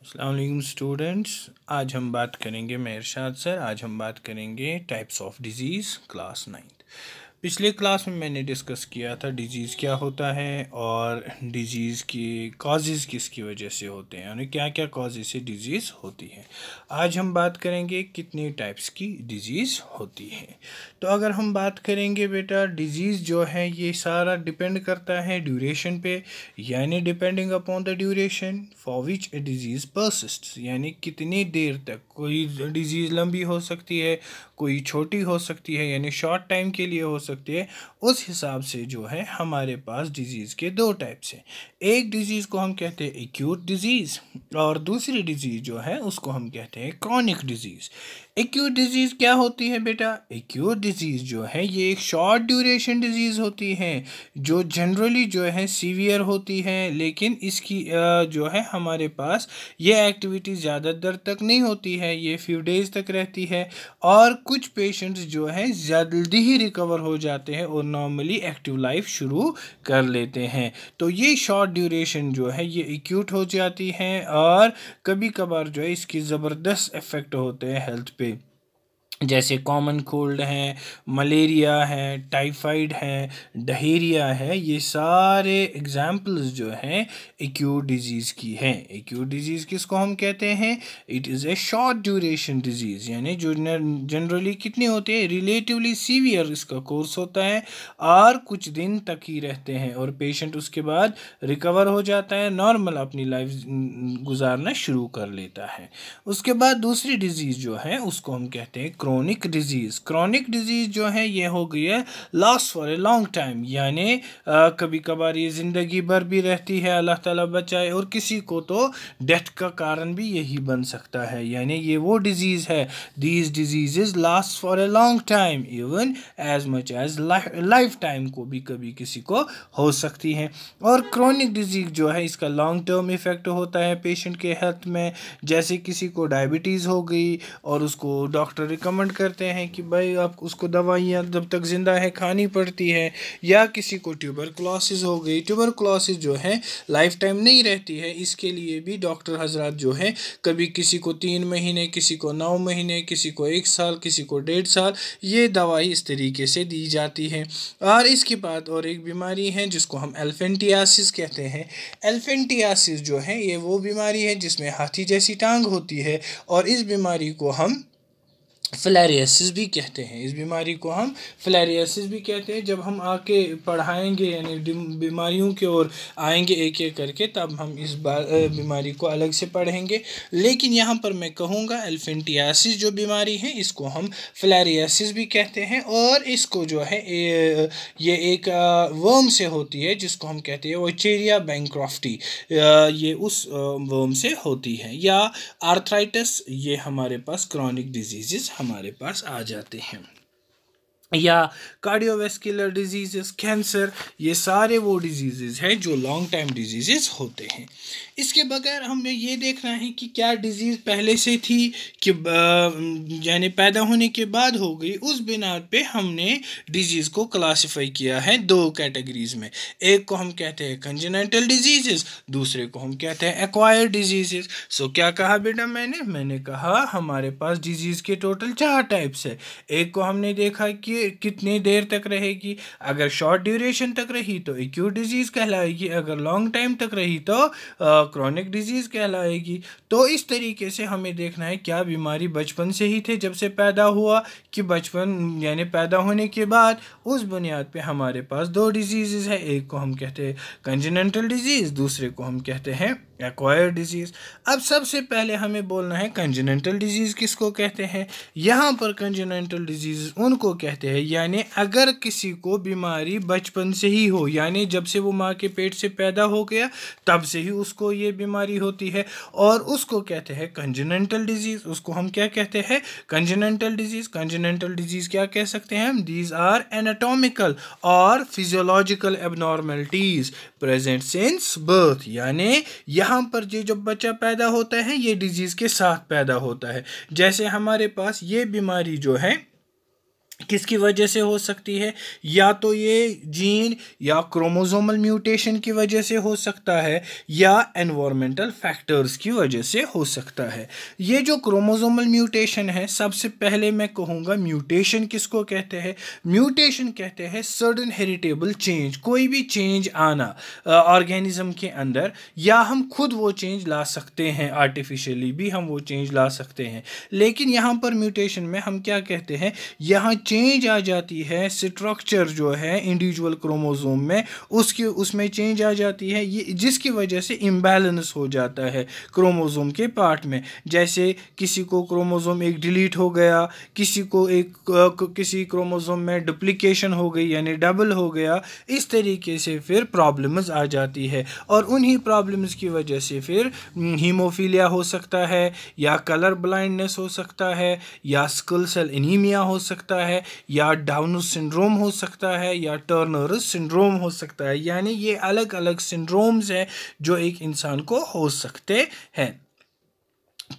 अस्सलाम वालेकुम स्टूडेंट्स। आज हम बात करेंगे, मैं इरशाद सर, आज हम बात करेंगे टाइप्स ऑफ डिजीज़ क्लास 9। पिछले क्लास में मैंने डिस्कस किया था डिजीज़ क्या होता है और डिजीज़ की कॉजेज़ किसकी वजह से होते हैं, यानी क्या क्या कॉजेज़ से डिजीज़ होती है। आज हम बात करेंगे कितने टाइप्स की डिजीज़ होती है। तो अगर हम बात करेंगे बेटा, डिजीज़ जो है ये सारा डिपेंड करता है ड्यूरेशन पे, यानी depending upon the duration for which A disease persist, यानी कितनी देर तक कोई डिजीज़ लंबी हो सकती है, कोई छोटी हो सकती है, यानी शॉर्ट टाइम के लिए हो सकती है। उस हिसाब से जो है हमारे पास डिजीज़ के दो टाइप्स हैं। एक डिजीज़ को हम कहते हैं एक्यूट डिजीज़ और दूसरी डिजीज़ जो है उसको हम कहते हैं क्रॉनिक डिजीज़। एक्यूट डिजीज़ क्या होती है बेटा? एक्यूट डिजीज़ जो है ये एक शॉर्ट ड्यूरेशन डिजीज़ होती है जो जनरली जो है सीवियर होती है, लेकिन इसकी जो है हमारे पास ये एक्टिविटी ज़्यादा देर तक नहीं होती है, ये फ्यू डेज़ तक रहती है और कुछ पेशेंट्स जो है जल्दी ही रिकवर हो जाते हैं और नॉर्मली एक्टिव लाइफ शुरू कर लेते हैं। तो ये शॉर्ट ड्यूरेशन जो है ये एक्यूट हो जाती है और कभी कभार जो है इसकी ज़बरदस्त इफ़ेक्ट होते हैं हेल्थ पे, जैसे कॉमन कोल्ड है, मलेरिया है, टाइफाइड है, डायरिया है। ये सारे एग्जाम्पल्स जो हैं एक्यूट डिजीज़ की हैं। एक्यूट डिजीज़ किसको हम कहते हैं? It is a short duration disease, यानी जो जनरली कितनी होती है, रिलेटिवली सीवियर इसका कोर्स होता है और कुछ दिन तक ही रहते हैं और पेशेंट उसके बाद रिकवर हो जाता है, नॉर्मल अपनी लाइफ गुजारना शुरू कर लेता है। उसके बाद दूसरी डिजीज़ जो है उसको हम कहते हैं क्रोनिक डिजीज़। क्रोनिक डिजीज़ जो है ये हो गई है last for a long time, यानी कभी कभार ये ज़िंदगी भर भी रहती है, अल्लाह ताला बचाए, और किसी को तो डेथ का कारण भी यही बन सकता है, यानी ये वो डिजीज़ है, these disease last for a long time even as much as life time को भी कभी किसी को हो सकती है। और क्रोनिक डिजीज़ जो है इसका लॉन्ग टर्म इफ़ेक्ट होता है पेशेंट के हेल्थ में, जैसे किसी को डायबिटीज़ हो गई और उसको डॉक्टर रिकमेंड करते हैं कि भाई आप उसको दवाइयाँ जब तक ज़िंदा है खानी पड़ती है, या किसी को ट्यूबरकुलोसिस हो गई। ट्यूबरकुलोसिस जो है लाइफ टाइम नहीं रहती है, इसके लिए भी डॉक्टर हजरात जो है कभी किसी को 3 महीने, किसी को 9 महीने, किसी को 1 साल, किसी को 1.5 साल ये दवाई इस तरीके से दी जाती है। और इसके बाद और एक बीमारी है जिसको हम एल्फेंटियासिस कहते हैं। एल्फेंटियासिस जो है ये वो बीमारी है जिसमें हाथी जैसी टांग होती है और इस बीमारी को हम फिलेरियासिस भी कहते हैं। इस बीमारी को हम फिलेरियासिस भी कहते हैं। जब हम आके पढ़ाएंगे यानी बीमारियों की ओर आएंगे एक एक करके, तब हम इस बीमारी को अलग से पढ़ेंगे, लेकिन यहाँ पर मैं कहूँगा एल्फेंटियासिस जो बीमारी है इसको हम फिलेरियासिस भी कहते हैं। और इसको जो है ये एक वर्म से होती है जिसको हम कहते हैं वोचेरिया बैंक्रॉफ्टी, ये उस वर्म से होती है। या आर्थराइटिस, ये हमारे पास क्रॉनिक डिजीज़ हमारे पास आ जाते हैं। या कार्डियोवैस्कुलर डिजीज़, कैंसर, ये सारे वो डिजीज़ हैं जो लॉन्ग टाइम डिजीज़ होते हैं। इसके बगैर हमें ये देखना है कि क्या डिज़ीज़ पहले से थी कि यानी पैदा होने के बाद हो गई। उस बिना पे हमने डिज़ीज़ को क्लासिफाई किया है दो कैटेगरीज़ में। एक को हम कहते हैं कंजेनिटल डिजीज़, दूसरे को हम कहते हैं एक्वायर्ड डिजीज़। सो क्या कहा बेटा मैंने कहा हमारे पास डिजीज़ के टोटल 4 टाइप्स है। एक को हमने देखा कि कितनी देर तक रहेगी, अगर शॉर्ट ड्यूरेशन तक रही तो एक्यूट डिजीज़ कहलाएगी, अगर लॉन्ग टाइम तक रही तो क्रॉनिक डिजीज़ कहलाएगी। तो इस तरीके से हमें देखना है क्या बीमारी बचपन से ही थे जब से पैदा हुआ, कि बचपन यानी पैदा होने के बाद। उस बुनियाद पे हमारे पास दो डिजीज़ है, एक को हम कहते हैं कंजेनिटल डिजीज़, दूसरे को हम कहते हैं एक्वायर्ड डिजीज़। अब सबसे पहले हमें बोलना है कंजेनिटल डिजीज़ किसको कहते हैं। यहाँ पर कंजेनिटल डिजीज़ उनको कहते हैं यानी अगर किसी को बीमारी बचपन से ही हो, यानी जब से वो माँ के पेट से पैदा हो गया तब से ही उसको ये बीमारी होती है, और उसको कहते हैं कंजेनिटल डिजीज़। उसको हम क्या कहते हैं? Congenital disease. कंजेनिटल डिजीज़ क्या कह सकते हैं हम? दीज आर एनाटॉमिकल और physiological abnormalities present since birth, यानी यहाँ पर जो जब बच्चा पैदा होता है ये डिजीज़ के साथ पैदा होता है। जैसे हमारे पास ये बीमारी जो है किसकी वजह से हो सकती है, या तो ये जीन या क्रोमोसोमल म्यूटेशन की वजह से हो सकता है, या एनवायरमेंटल फैक्टर्स की वजह से हो सकता है। ये जो क्रोमोसोमल म्यूटेशन है, सबसे पहले मैं कहूँगा म्यूटेशन किसको कहते हैं। म्यूटेशन कहते हैं सडन हेरिटेबल चेंज, कोई भी चेंज आना ऑर्गेनिज्म के अंदर, या हम खुद वो चेंज ला सकते हैं, आर्टिफिशियली भी हम वो चेंज ला सकते हैं। लेकिन यहाँ पर म्यूटेशन में हम क्या कहते हैं, यहाँ चेंज आ जाती है, स्ट्रक्चर जो है इंडिविजुअल क्रोमोसोम में उसमें चेंज आ जाती है, ये जिसकी वजह से इम्बैलेंस हो जाता है क्रोमोसोम के पार्ट में। जैसे किसी को क्रोमोसोम एक डिलीट हो गया, किसी को किसी क्रोमोसोम में डुप्लीकेशन हो गई यानी डबल हो गया, इस तरीके से फिर प्रॉब्लम्स आ जाती है। और उन्हीं प्रॉब्लम्स की वजह से फिर हीमोफीलिया हो सकता है, या कलर ब्लाइंडनेस हो सकता है, या स्कल सेल एनीमिया हो सकता है, या डाउन सिंड्रोम हो सकता है, या टर्नर सिंड्रोम हो सकता है। यानी ये अलग अलग सिंड्रोम्स हैं जो एक इंसान को हो सकते हैं।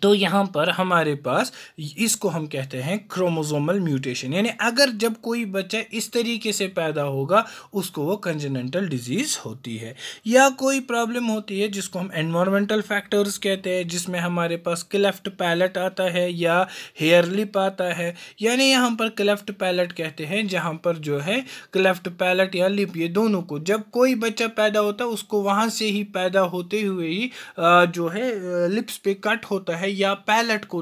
तो यहाँ पर हमारे पास इसको हम कहते हैं क्रोमोसोमल म्यूटेशन, यानी अगर जब कोई बच्चा इस तरीके से पैदा होगा उसको वो कंजेनिटल डिजीज़ होती है। या कोई प्रॉब्लम होती है जिसको हम एनवायरमेंटल फैक्टर्स कहते हैं, जिसमें हमारे पास क्लेफ्ट पैलेट आता है या हेयर लिप आता है। यानी यहाँ पर क्लेफ्ट पैलेट कहते हैं जहाँ पर जो है क्लेफ्ट पैलेट या लिप, ये दोनों को जब कोई बच्चा पैदा होता है उसको वहाँ से ही पैदा होते हुए ही जो है लिप्स पे कट होता है, या पैलेट को,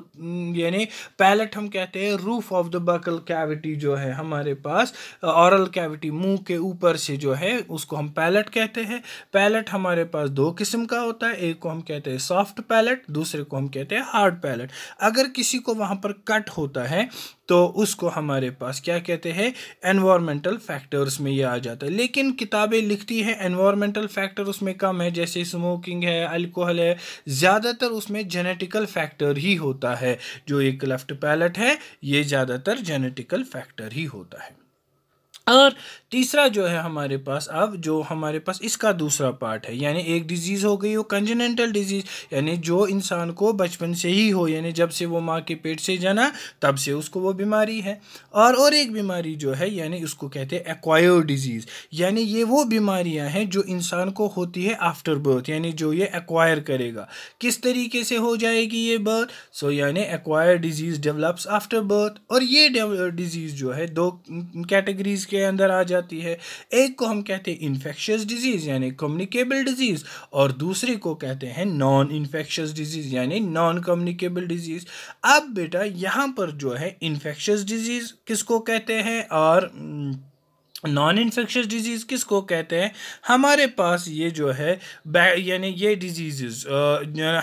यानी पैलेट हम कहते हैं roof of the buccal cavity जो है हमारे पास, ऑरल कैविटी मुंह के ऊपर से जो है उसको हम पैलेट कहते हैं। पैलेट हमारे पास दो किस्म का होता है, एक को हम कहते हैं सॉफ्ट पैलेट, दूसरे को हम कहते हैं हार्ड पैलेट। अगर किसी को वहाँ पर कट होता है तो उसको हमारे पास क्या कहते हैं, एनवायरमेंटल फैक्टर्स में ये आ जाता है। लेकिन किताबें लिखती है एनवायरमेंटल फैक्टर उसमें कम है, जैसे स्मोकिंग है, अल्कोहल है, ज़्यादातर उसमें जेनेटिकल फैक्टर ही होता है। जो एक लेफ्ट पैलेट है ये ज़्यादातर जेनेटिकल फैक्टर ही होता है। और तीसरा जो है हमारे पास, अब जो हमारे पास इसका दूसरा पार्ट है, यानी एक डिजीज़ हो गई वो कंजेनिटल डिजीज़, यानी जो इंसान को बचपन से ही हो, यानी जब से वो माँ के पेट से जना तब से उसको वो बीमारी है। और एक बीमारी जो है यानी उसको कहते हैं एक्वायर्ड डिजीज़, यानी ये वो बीमारियां हैं जो इंसान को होती है आफ्टर बर्थ, यानी जो ये एक्वायर करेगा। किस तरीके से हो जाएगी ये बर्थ, यानी acquired disease develops after birth. और ये डिजीज़ जो है दो कैटेगरीज के अंदर आ जाती है, एक को हम कहते हैं इन्फेक्शियस डिजीज़ यानी कम्युनिकेबल डिजीज़, और दूसरे को कहते हैं नॉन इन्फेक्शियस डिजीज़ यानी नॉन कम्युनिकेबल डिजीज़। अब बेटा यहाँ पर जो है इन्फेक्शियस डिजीज़ किसको कहते हैं और नॉन इन्फेक्शियस डिजीज़ किसको कहते हैं, हमारे पास ये जो है यानी ये डिजीज़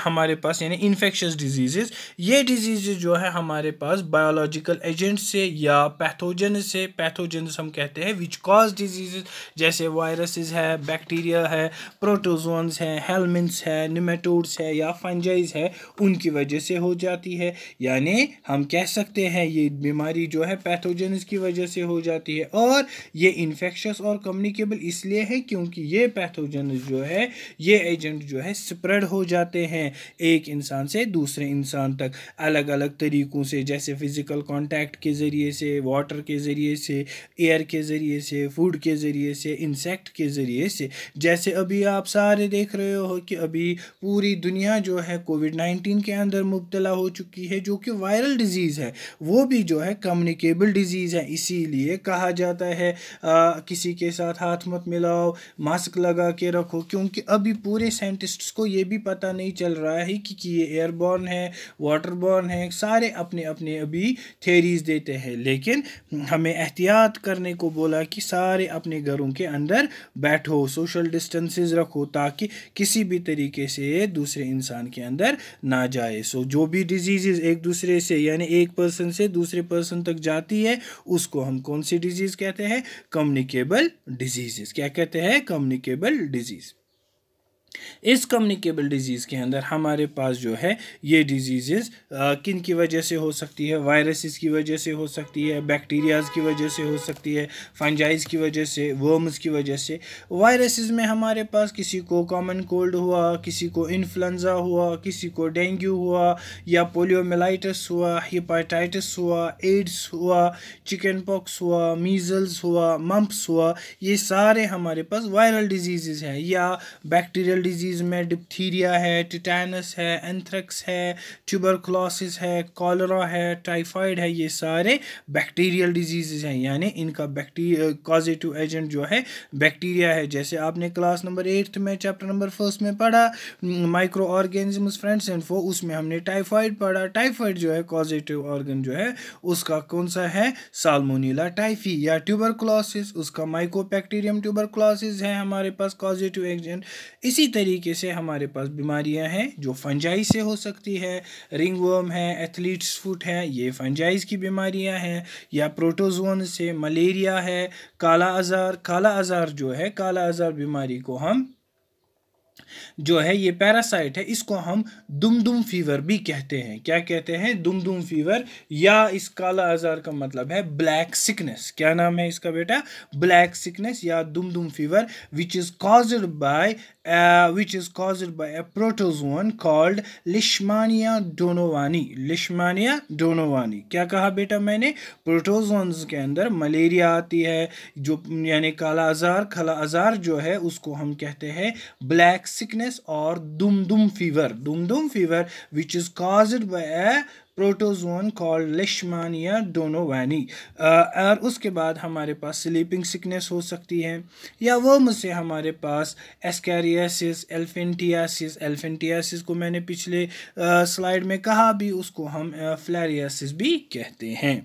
हमारे पास यानी इन्फेक्शियस डिजीज़, ये डिजीज़ जो है हमारे पास बायोलॉजिकल एजेंट से या पैथोजन से, पैथोजन्स हम कहते हैं विच कॉज डिजीज़, जैसे वायरसेस है, बैक्टीरिया है, प्रोटोजोन्स हैं, हेलमिंथ्स है, निमेटोड्स है या फंजाइज है, उनकी वजह से हो जाती है। यानी हम कह सकते हैं ये बीमारी जो है पैथोजन्स की वजह से हो जाती है। और ये इन्फेक्शियस और कम्युनिकेबल इसलिए है क्योंकि ये पैथोजन जो है, ये एजेंट जो है स्प्रेड हो जाते हैं एक इंसान से दूसरे इंसान तक अलग अलग तरीक़ों से, जैसे फिज़िकल कांटेक्ट के ज़रिए से, वाटर के ज़रिए से, एयर के ज़रिए से, फूड के ज़रिए से, इंसेक्ट के ज़रिए से। जैसे अभी आप सारे देख रहे हो कि अभी पूरी दुनिया जो है कोविड-19 के अंदर मुब्तला हो चुकी है, जो कि वायरल डिजीज़ है, वो भी जो है कम्युनिकेबल डिजीज़ है। इसीलिए कहा जाता है किसी के साथ हाथ मत मिलाओ, मास्क लगा के रखो, क्योंकि अभी पूरे साइंटिस्ट्स को ये भी पता नहीं चल रहा है कि ये एयरबॉर्न है, वाटरबॉर्न है, सारे अपने अपने अभी थेरीज देते हैं। लेकिन हमें एहतियात करने को बोला कि सारे अपने घरों के अंदर बैठो, सोशल डिस्टेंसेस रखो, ताकि किसी भी तरीके से दूसरे इंसान के अंदर ना जाए। जो भी डिजीज़ एक दूसरे से यानी एक पर्सन से दूसरे पर्सन तक जाती है उसको हम कौन सी डिजीज़ कहते हैं, कम्युनिकेबल डिजीज़। क्या कहते हैं, कम्युनिकेबल डिजीज़। इस कम्युनिकेबल डिजीज़ के अंदर हमारे पास जो है ये डिजीज़ किन की वजह से हो सकती है, वायरसेस की वजह से हो सकती है, बैक्टीरियाज़ की वजह से हो सकती है, फंजाइज की वजह से, वर्म्स की वजह से। वायरसेस में हमारे पास किसी को कॉमन कोल्ड हुआ, किसी को इन्फ्लुएंजा हुआ, किसी को डेंगू हुआ या पोलियोमिलाइटिस हुआ, हेपेटाइटिस हुआ, एड्स हुआ, चिकन पॉक्स हुआ, मीजल्स हुआ, मम्प्स हुआ, ये सारे हमारे पास वायरल डिजीज़ हैं। या बैक्टीरियल डिजीज़ में डिप्थीरिया है, टिटैनस है, एंथ्रेक्स है, ट्यूबरकुलोसिस है, कॉलरा है, टाइफाइड है, ये सारे बैक्टीरियल डिजीज़ हैं, यानी इनका कॉजेटिव एजेंट जो है बैक्टीरिया है। जैसे आपने क्लास नंबर 8 में चैप्टर नंबर 1 में पढ़ा माइक्रो ऑर्गेनिजम्स फ्रेंड्स एंड फो, उसमें हमने टाइफाइड पढ़ा। टाइफाइड जो है कॉजेटिव ऑर्गन जो है उसका कौन सा है, साल्मोनेला टाइफी। या ट्यूबरकुलोसिस, उसका माइकोबैक्टीरियम ट्यूबरकुलोसिस है हमारे पास कॉजेटिव एजेंट। इसी तरीके से हमारे पास बीमारियां हैं जो फंजाई से हो सकती है, रिंगवर्म है, एथलीट्स फुट है, ये फंजाइज की बीमारियां हैं। या प्रोटोजोन से मलेरिया है, काला आजार। काला आजार जो है, काला आजार बीमारी को हम जो है ये पैरासाइट है, इसको हम दुमदुम फीवर भी कहते हैं। क्या कहते हैं, दुमदुम फीवर। या इस काला आजार का मतलब है ब्लैक सिकनेस। क्या नाम है इसका बेटा, ब्लैक सिकनेस या Dumdum fever, which is caused by a protozoan called Leishmania donovani. Leishmania donovani, क्या कहा बेटा मैंने, प्रोटोजोन्स के अंदर मलेरिया आती है, जो यानी काला आजार जो है उसको हम कहते हैं ब्लैक सिकनेस और Dumdum fever which is caused by a protozoan called Leishmania donovani. और उसके बाद हमारे पास स्लीपिंग सिकनेस हो सकती है। या वर्म से हमारे पास एस्कैरियासिस, एल्फेंटियासिस को मैंने पिछले स्लाइड में कहा भी, उसको हम फ्लैरियासिस भी कहते हैं।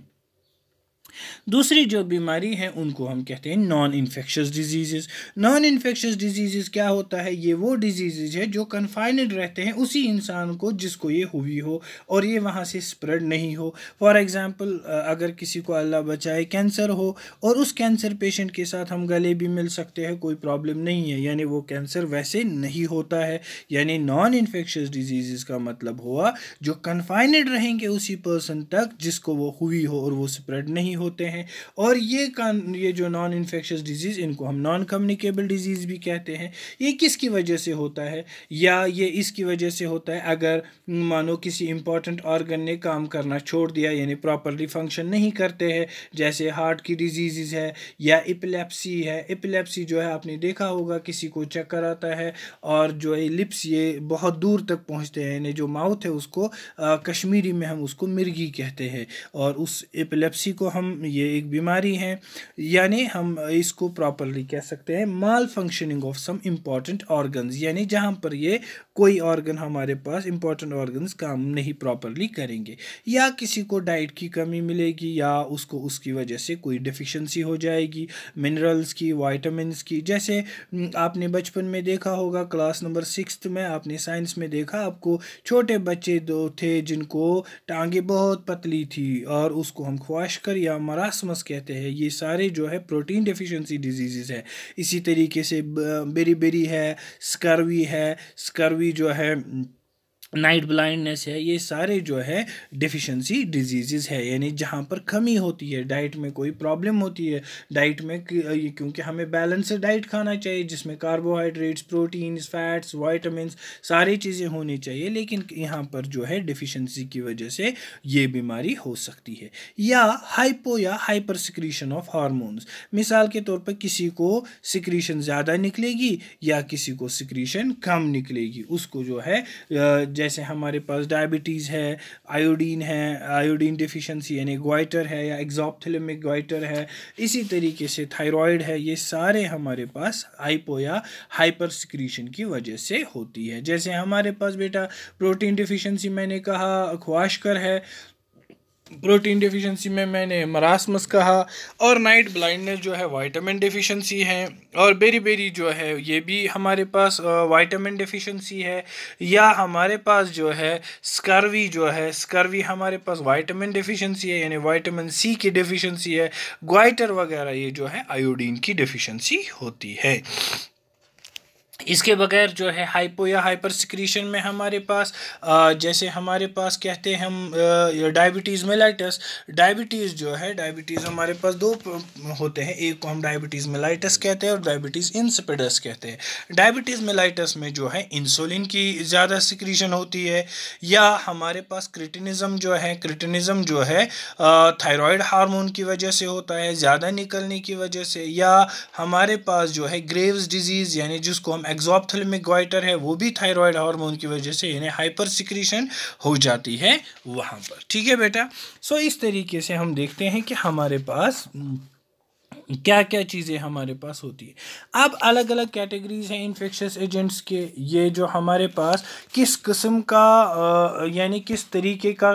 दूसरी जो बीमारी है उनको हम कहते हैं non infectious diseases. Non infectious diseases क्या होता है, ये वो डिजीजेज है जो कन्फाइंड रहते हैं उसी इंसान को जिसको ये हुई हो और ये वहाँ से स्प्रेड नहीं हो। फॉर एग्जांपल अगर किसी को अल्लाह बचाए कैंसर हो और उस कैंसर पेशेंट के साथ हम गले भी मिल सकते हैं, कोई प्रॉब्लम नहीं है, यानी वो कैंसर वैसे नहीं होता है। यानी नॉन इन्फेक्शियस डिजीजेस का मतलब हुआ जो कन्फाइंड रहेंगे उसी पर्सन तक जिसको वो हुई हो और वो स्प्रेड नहीं होते हैं। और ये जो नॉन इन्फेक्शियस डिजीज़, इनको हम नॉन कम्युनिकेबल डिजीज़ भी कहते हैं। ये किसकी वजह से होता है, या ये इसकी वजह से होता है अगर मानो किसी इंपॉर्टेंट ऑर्गन ने काम करना छोड़ दिया, यानी प्रॉपरली फंक्शन नहीं करते हैं, जैसे हार्ट की डिजीज़ है या एपिलेप्सी है। एपिलेप्सी जो है आपने देखा होगा, किसी को चक्कर आता है और जो है लिप्स ये बहुत दूर तक पहुंचते हैं, यानी जो माउथ है उसको कश्मीरी में हम उसको मिर्गी कहते हैं। और उस एपिलेप्सी को हम, ये एक बीमारी है, यानी हम इसको प्रॉपरली कह सकते हैं malfunctioning of some important organs, यानी जहाँ पर ये कोई ऑर्गन हमारे पास इम्पॉर्टेंट ऑर्गन्स काम नहीं प्रॉपरली करेंगे। या किसी को डाइट की कमी मिलेगी या उसको उसकी वजह से कोई डिफिशिएंसी हो जाएगी मिनरल्स की, वाइटामिन्स की। जैसे आपने बचपन में देखा होगा, क्लास नंबर 6 में आपने साइंस में देखा, आपको छोटे बच्चे दो थे जिनको टांगे बहुत पतली थी और उसको हम ख्वाशकर या मरासमस कहते हैं। ये सारे जो है प्रोटीन डेफिशिएंसी डिजीज़ है। इसी तरीके से बेरी है, स्कर्वी जो है, नाइट ब्लाइंडनेस है, ये सारे जो है डिफिशिएंसी डिजीज़ है, यानी जहाँ पर कमी होती है, डाइट में कोई प्रॉब्लम होती है। डाइट में क्योंकि हमें बैलेंस डाइट खाना चाहिए जिसमें कार्बोहाइड्रेट्स, प्रोटीन्स, फैट्स, वाइटामिन सारी चीज़ें होनी चाहिए, लेकिन यहाँ पर जो है डिफिशिएंसी की वजह से ये बीमारी हो सकती है। या हाइपो या हाइपर सिक्रीशन ऑफ हार्मोन्स, मिसाल के तौर पर किसी को सिक्रीशन ज़्यादा निकलेगी या किसी को सिक्रीशन कम निकलेगी, उसको जो है जैसे हमारे पास डायबिटीज़ है, आयोडीन डिफिशिएंसी यानी ग्वाइटर है या एक्सोप्थेलमिक ग्वाइटर है, इसी तरीके से थायराइड है, ये सारे हमारे पास हाइपो या हाइपर सिक्रीशन की वजह से होती है। जैसे हमारे पास बेटा प्रोटीन डिफिशिएंसी मैंने कहा ख्वाशकर है, प्रोटीन डिफिशिएंसी में मैंने मरासमस कहा, और नाइट ब्लाइंडनेस जो है विटामिन डिफिशिएंसी है, और बेरी जो है ये भी हमारे पास विटामिन डिफिशिएंसी है। या हमारे पास जो है स्कर्वी हमारे पास विटामिन डिफिशिएंसी है, यानी विटामिन सी की डिफिशिएंसी है। ग्वाइटर वगैरह ये जो है आयोडीन की डिफिशिएंसी होती है। इसके बगैर जो है हाइपो या हाइपर सिक्रीशन में हमारे पास जैसे हमारे पास कहते हैं हम डायबिटीज़ मेलाइटस। डायबिटीज़ जो है, डायबिटीज़ हमारे पास दो होते हैं, एक को हम डायबिटीज़ मेलाइटस कहते हैं और डायबिटीज़ इंसिपिडस कहते हैं। डायबिटीज़ मेलाइटस में जो है इंसुलिन की ज़्यादा सिक्रीशन होती है, या हमारे पास क्रिटिनिज़म जो है, क्रिटिनिज़म जो है थायराइड हार्मोन की वजह से होता है, ज़्यादा निकलने की वजह से, या हमारे पास जो है ग्रेव्स डिजीज़ यानी जिसको हम एक्सोप्थेल्मिक गॉइटर है, वो भी थायराइड हार्मोन की वजह से यानी हाइपर सिक्रीशन हो जाती है वहाँ पर। ठीक है बेटा। सो इस तरीके से हम देखते हैं कि हमारे पास क्या क्या चीज़ें हमारे पास होती है। अब अलग अलग कैटेगरीज हैं इन्फेक्शियस एजेंट्स के। ये जो हमारे पास किस किस्म का यानी किस तरीके का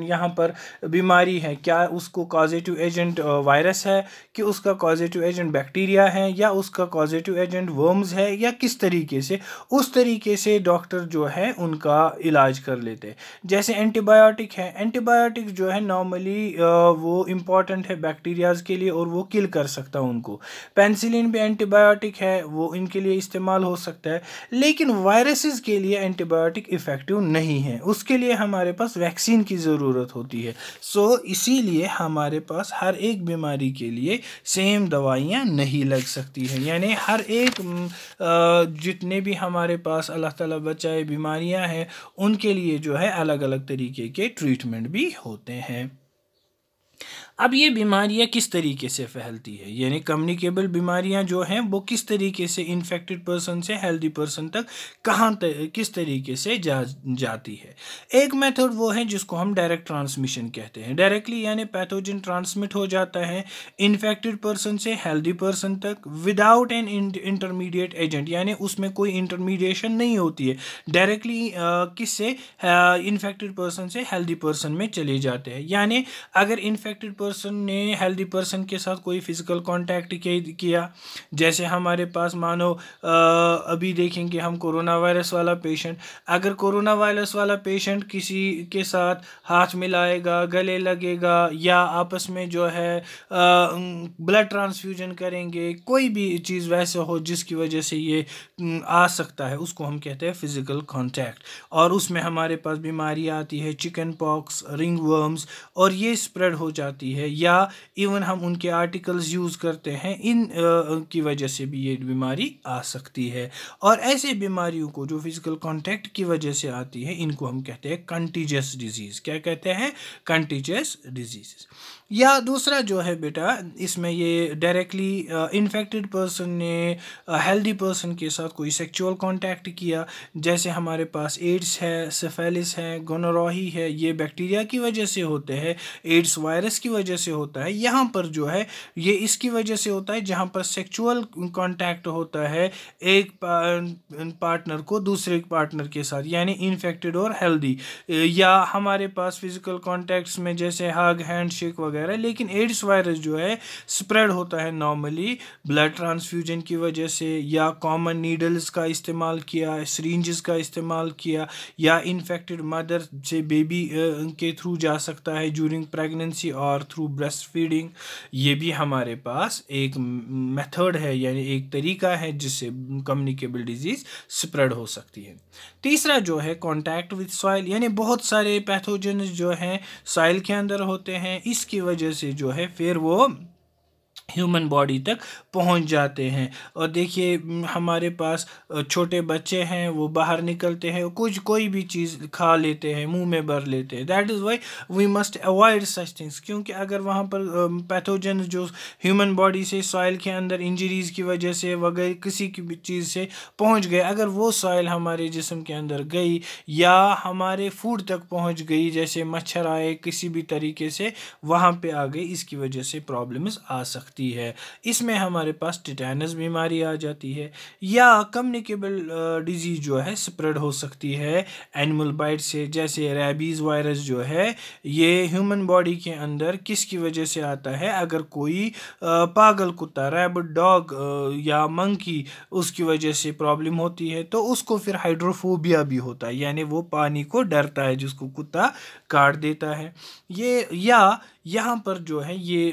यहाँ पर बीमारी है, क्या उसको कॉजेटिव एजेंट वायरस है, कि उसका कॉजेटिव एजेंट बैक्टीरिया है, या उसका कॉजेटिव एजेंट वर्म्स है, या किस तरीके से, उस तरीके से डॉक्टर जो है उनका इलाज कर लेते हैं। जैसे एंटीबायोटिक है, एंटीबायोटिक जो है नॉर्मली वो इम्पॉर्टेंट है बैक्टीरियाज के लिए और वो किल कर सकता है उनको। पेनिसिलिन भी एंटीबायोटिक है, वो इनके लिए इस्तेमाल हो सकता है, लेकिन वायरसेस के लिए एंटीबायोटिक इफ़ेक्टिव नहीं है, उसके लिए हमारे पास वैक्सीन की ज़रूरत होती है। सो इसीलिए हमारे पास हर एक बीमारी के लिए सेम दवाइयाँ नहीं लग सकती हैं, यानी हर एक जितने भी हमारे पास अल्लाह ताला बचाए बीमारियाँ हैं उनके लिए जो है अलग अलग तरीके के ट्रीटमेंट भी होते हैं। अब ये बीमारियां किस तरीके से फैलती है, यानी कम्युनिकेबल बीमारियां जो हैं वो किस तरीके से इन्फेक्टेड पर्सन से हेल्दी पर्सन तक किस तरीके से जाती है। एक मेथड वो है जिसको हम डायरेक्ट ट्रांसमिशन कहते हैं। डायरेक्टली यानी पैथोजन ट्रांसमिट हो जाता है इन्फेक्टेड पर्सन से हेल्दी पर्सन तक विदाउट एन इंटरमीडिएट एजेंट, यानी उसमें कोई इंटरमीडिएशन नहीं होती है। डायरेक्टली किससे इन्फेक्टेड पर्सन से हेल्दी पर्सन में चले जाते हैं। यानी अगर इन्फेक्टेड पर्सन ने हेल्दी पर्सन के साथ कोई फिजिकल कांटेक्ट किया, जैसे हमारे पास मानो अभी देखेंगे हम कोरोना वायरस वाला पेशेंट, अगर कोरोना वायरस वाला पेशेंट किसी के साथ हाथ मिलाएगा, गले लगेगा, या आपस में जो है ब्लड ट्रांसफ्यूजन करेंगे, कोई भी चीज़ वैसे हो जिसकी वजह से ये आ सकता है, उसको हम कहते हैं फिजिकल कांटेक्ट। और उसमें हमारे पास बीमारी आती है चिकन पॉक्स, रिंग वर्म्स, और ये स्प्रेड हो जाती है, या इवन हम उनके आर्टिकल्स यूज़ करते हैं, इन की वजह से भी ये बीमारी आ सकती है। और ऐसे बीमारियों को जो फिजिकल कांटेक्ट की वजह से आती है इनको हम कहते हैं कंटीजियस डिजीज़। क्या कहते हैं? Contiguous disease. या दूसरा जो है बेटा, इसमें ये डायरेक्टली इन्फेक्टेड पर्सन ने हेल्दी पर्सन के साथ कोई सेक्सुअल कांटेक्ट किया, जैसे हमारे पास एड्स है, सिफिलिस है, गोनोरॉही है, ये बैक्टीरिया की वजह से होते हैं, एड्स वायरस की वजह से होता है। यहाँ पर जो है ये इसकी वजह से होता है जहाँ पर सेक्सुअल कांटेक्ट होता है एक पार्टनर को दूसरे पार्टनर के साथ, यानी इन्फेक्टेड और हेल्दी। या हमारे पास फिजिकल कॉन्टैक्ट्स में जैसे हग, हैंडशेक वगैरह, लेकिन एड्स वायरस जो है स्प्रेड होता है नॉर्मली ब्लड ट्रांसफ्यूजन की वजह से, या कॉमन नीडल्स का इस्तेमाल किया, सिरिंजेस का इस्तेमाल किया, या इन्फेक्टेड मदर से बेबी के थ्रू जा सकता है ड्यूरिंग प्रेगनेंसी और थ्रू ब्रेस्ट फीडिंग। ये भी हमारे पास एक मेथड है, यानी एक तरीका है जिससे कम्युनिकेबल डिजीज़ स्प्रेड हो सकती है। तीसरा जो है कांटेक्ट विद सॉइल, यानी बहुत सारे पैथोजन जो हैं सॉइल के अंदर होते हैं, इसकी वजह से जो है फिर वो ह्यूमन बॉडी तक पहुंच जाते हैं। और देखिए हमारे पास छोटे बच्चे हैं, वो बाहर निकलते हैं, कुछ कोई भी चीज़ खा लेते हैं, मुंह में भर लेते हैं। That is why we must avoid such things, क्योंकि अगर वहाँ पर पैथोजन जो ह्यूमन बॉडी से सॉइल के अंदर इंजरीज़ की वजह से वगैरह किसी की भी चीज़ से पहुँच गए, अगर वो सॉइल हमारे जिस्म के अंदर गई या हमारे फूड तक पहुँच गई, जैसे मच्छर आए किसी भी तरीके से वहाँ पे आ गई, इसकी वजह से प्रॉब्लम्स आ सकती है। इसमें हमारे पास टिटेनस बीमारी आ जाती है, या कम्युनिकेबल डिजीज जो है स्प्रेड हो सकती है एनिमल बाइट से, जैसे रैबीज़ वायरस जो है ये ह्यूमन बॉडी के अंदर किसकी वजह से आता है, अगर कोई पागल कुत्ता, रैबिट डॉग या मंकी, उसकी वजह से प्रॉब्लम होती है, तो उसको फिर हाइड्रोफोबिया भी होता है, यानी वो पानी को डरता है जिसको कुत्ता काट देता है। ये या यहाँ पर जो है ये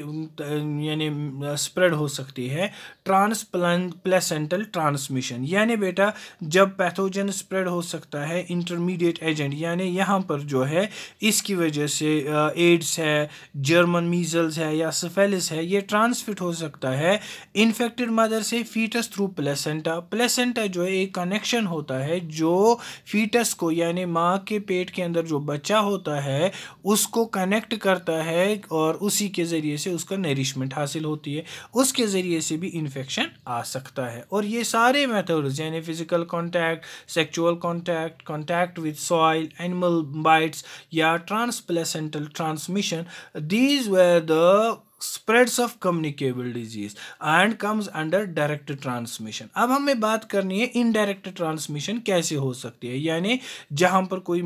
यानी स्प्रेड हो सकती है प्लेसेंटल ट्रांसमिशन। यानी बेटा जब पैथोजन स्प्रेड हो सकता है इंटरमीडिएट एजेंट, यानी यहाँ पर जो है इसकी वजह से एड्स है, जर्मन मीजल्स है या सिफिलिस है, ये ट्रांसमिट हो सकता है इन्फेक्टेड मदर से फीटस थ्रू प्लेसेंटा। प्लेसेंटा जो है एक कनेक्शन होता है जो फीटस को यानी माँ के पेट के अंदर जो बच्चा होता है उसको कनेक्ट करता है और उसी के ज़रिए से उसका नरिशमेंट हासिल होती है, उसके ज़रिए से भी इन्फेक्शन आ सकता है। और ये सारे मेथड्स यानी physical contact, sexual contact, contact with soil, animal bites या transplacental transmission, these were the spreads of communicable disease and comes under direct transmission। अब हमें बात करनी है इनडायरेक्ट ट्रांसमिशन कैसे हो सकती है, यानी जहां पर कोई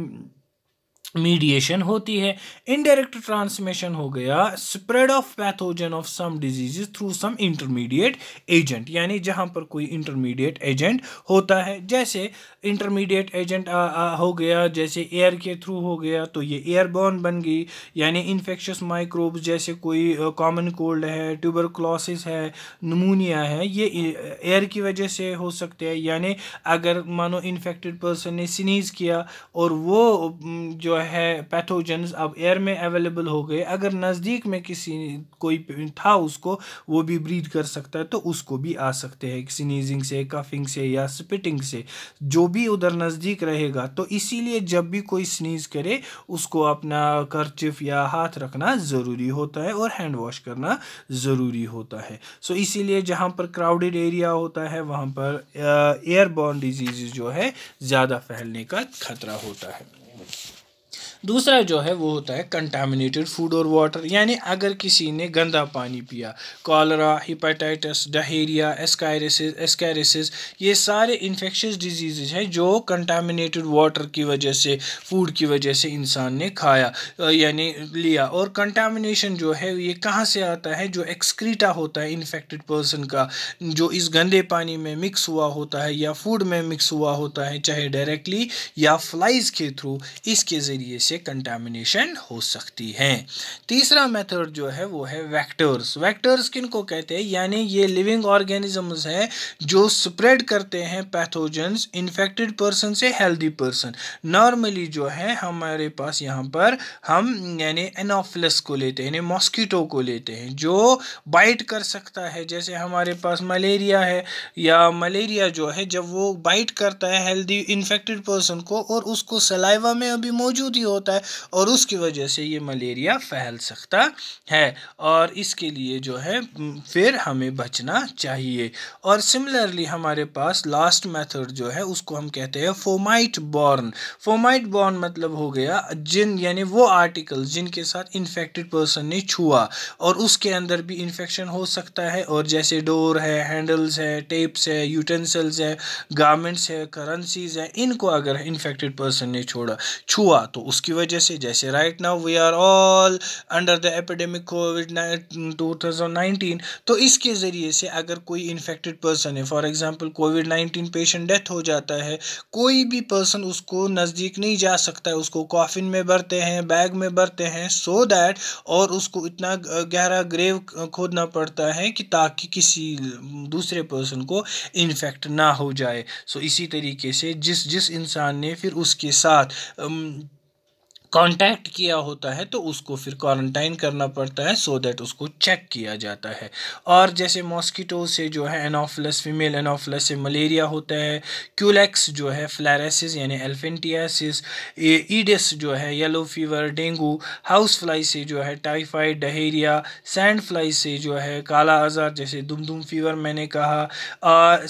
मीडिएशन होती है। इनडायरेक्ट ट्रांसमिशन हो गया spread of pathogen of some diseases through some intermediate agent, यानी जहां पर कोई इंटरमीडिएट एजेंट होता है। जैसे इंटरमीडिएट एजेंट हो गया, जैसे एयर के थ्रू हो गया तो ये एयरबॉर्न बन गई, यानी इन्फेक्शियस माइक्रोब्स जैसे कोई कॉमन कोल्ड है, ट्यूबरकुलोसिस है, निमोनिया है, ये एयर की वजह से हो सकते हैं। यानी अगर मानो इन्फेक्टेड पर्सन ने स्नीज किया और वो जो है पैथोजेंस अब एयर में अवेलेबल हो गए, अगर नज़दीक में किसी कोई था उसको वो भी ब्रीथ कर सकता है तो उसको भी आ सकते हैं स्नीजिंग से, कफिंग से या स्पिटिंग से, जो भी उधर नज़दीक रहेगा। तो इसीलिए जब भी कोई स्नीज करे उसको अपना कर्चिफ या हाथ रखना ज़रूरी होता है और हैंड वॉश करना ज़रूरी होता है। सो इसीलिए जहाँ पर क्राउडेड एरिया होता है वहाँ पर एयरबॉर्न डिजीज़ जो है ज़्यादा फैलने का खतरा होता है। दूसरा जो है वो होता है कंटामिनेटेड फूड और वाटर, यानी अगर किसी ने गंदा पानी पिया, कॉलरा, हेपेटाइटिस, डायरिया, एस्कारिसिस, ये सारे इन्फेक्शियस डिजीज़ हैं जो कंटामिनेटेड वाटर की वजह से, फूड की वजह से इंसान ने खाया यानी लिया। और कंटामिनेशन जो है ये कहाँ से आता है, जो एक्सक्रीटा होता है इन्फेक्टेड पर्सन का, जो इस गंदे पानी में मिक्स हुआ होता है या फूड में मिक्स हुआ होता है, चाहे डायरेक्टली या फ्लाइज के थ्रू, इसके ज़रिए से कंटामिनेशन हो सकती है। तीसरा मेथड जो है वो है वेक्टर्स। वेक्टर्स किनको कहते हैं, यानी ये लिविंग ऑर्गेनिजम्स हैं जो स्प्रेड करते हैं पैथोजेंस इन्फेक्टेड पर्सन से हेल्दी पर्सन। नॉर्मली जो है हमारे पास यहाँ पर हम यानी एनोफिलस को लेते हैं, यानी मॉस्किटो को लेते हैं जो बाइट कर सकता है। जैसे हमारे पास मलेरिया है, या मलेरिया जो है जब वो बाइट करता है हेल्दी इन्फेक्टेड पर्सन को और उसको सलाइवा में अभी मौजूद ही होता है और उसकी वजह से ये मलेरिया फैल सकता है, और इसके लिए जो है फिर हमें बचना चाहिए। और सिमिलरली हमारे पास लास्ट मेथड जो है उसको हम कहते हैं फोमाइट बॉर्न। फोमाइट बॉर्न मतलब हो गया जिन यानी वो आर्टिकल जिनके साथ इन्फेक्टेड पर्सन ने छुआ और उसके अंदर भी इन्फेक्शन हो सकता है, और जैसे डोर है, हैंडल्स है, टेप्स है, यूटेंसिल्स है, गारमेंट्स है, करेंसीज है, इनको अगर इन्फेक्टेड पर्सन ने छुआ तो उसकी वजह से, जैसे right now we are all under the epidemic COVID 2019, तो इसके ज़रिए से अगर कोई इन्फेक्टेड पर्सन है, फॉर एग्जांपल कोविड-19 पेशेंट डेथ हो जाता है, कोई भी पर्सन उसको नज़दीक नहीं जा सकता है, उसको कॉफिन में भरते हैं, बैग में भरते हैं, सो दैट, और उसको इतना गहरा ग्रेव खोदना पड़ता है कि ताकि किसी दूसरे पर्सन को इन्फेक्ट ना हो जाए। सो इसी तरीके से जिस इंसान ने फिर उसके साथ कांटेक्ट किया होता है तो उसको फिर क्वारंटाइन करना पड़ता है, सो दैट उसको चेक किया जाता है। और जैसे मॉस्किटो से जो है एनोफिलस, फीमेल एनोफिलस से मलेरिया होता है, क्यूलेक्स जो है फ्लैरेसिस यानी एल्फेंटियासिस, ईडिस जो है yellow fever, dengue, house fly से जो है टाइफाइड, डायरिया, सैंड फ्लाई से जो है काला आज़ार जैसे दुमदुम फीवर मैंने कहा, और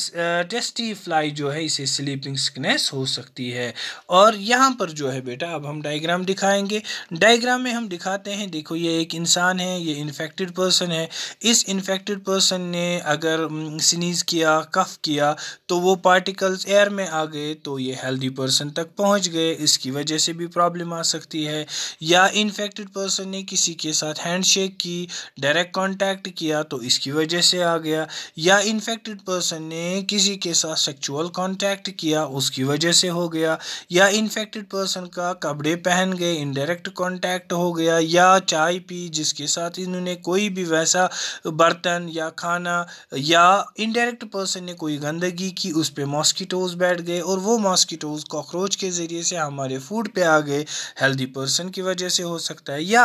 टेस्टी फ्लाई जो है इसे स्लीपिंग सिकनेस हो सकती है। और यहाँ पर जो है बेटा अब हम डायग्राम दिखाएंगे। डायग्राम में हम दिखाते हैं, देखो ये एक इंसान है, ये इन्फेक्टेड पर्सन है। इस इन्फेक्टेड पर्सन ने अगर स्नीज किया, कफ किया तो वो पार्टिकल्स एयर में आ गए तो ये हेल्दी पर्सन तक पहुंच गए, इसकी वजह से भी प्रॉब्लम आ सकती है। या इन्फेक्टेड पर्सन ने किसी के साथ हैंडशेक की, डायरेक्ट कांटेक्ट किया तो इसकी वजह से आ गया। या इन्फेक्टेड पर्सन ने किसी के साथ सेक्सुअल कांटेक्ट किया, उसकी वजह से हो गया। या इन्फेक्टेड पर्सन का कपड़े पहन गए, इनडायरेक्ट कांटेक्ट हो गया, या चाय पी जिसके साथ इन्होंने कोई भी वैसा बर्तन या खाना, या इनडायरेक्ट पर्सन ने कोई गंदगी की, उस पे मॉस्किटोज़ बैठ गए और वो मॉस्किटोज़ कॉकरोच के ज़रिए से हमारे फूड पे आ गए, हेल्दी पर्सन की वजह से हो सकता है। या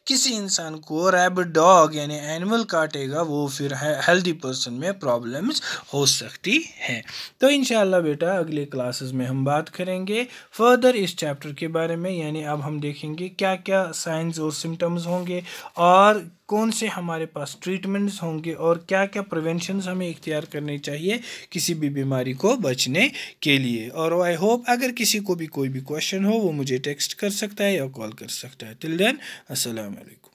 किसी इंसान को रैबिट डॉग यानी एनिमल काटेगा, वो फिर हेल्दी पर्सन में प्रॉब्लम्स हो सकती हैं। तो इंशाल्लाह बेटा अगले क्लासेस में हम बात करेंगे फर्दर इस चैप्टर के बारे में, यानी अब हम देखेंगे क्या क्या साइंस और सिम्टम्स होंगे और कौन से हमारे पास ट्रीटमेंट्स होंगे और क्या क्या प्रिवेंशंस हमें इख्तियार करने चाहिए किसी भी बीमारी को बचने के लिए। और आई होप अगर किसी को भी कोई भी क्वेश्चन हो वो मुझे टेक्स्ट कर सकता है या कॉल कर सकता है। टिल देन अस्सलाम वालेकुम।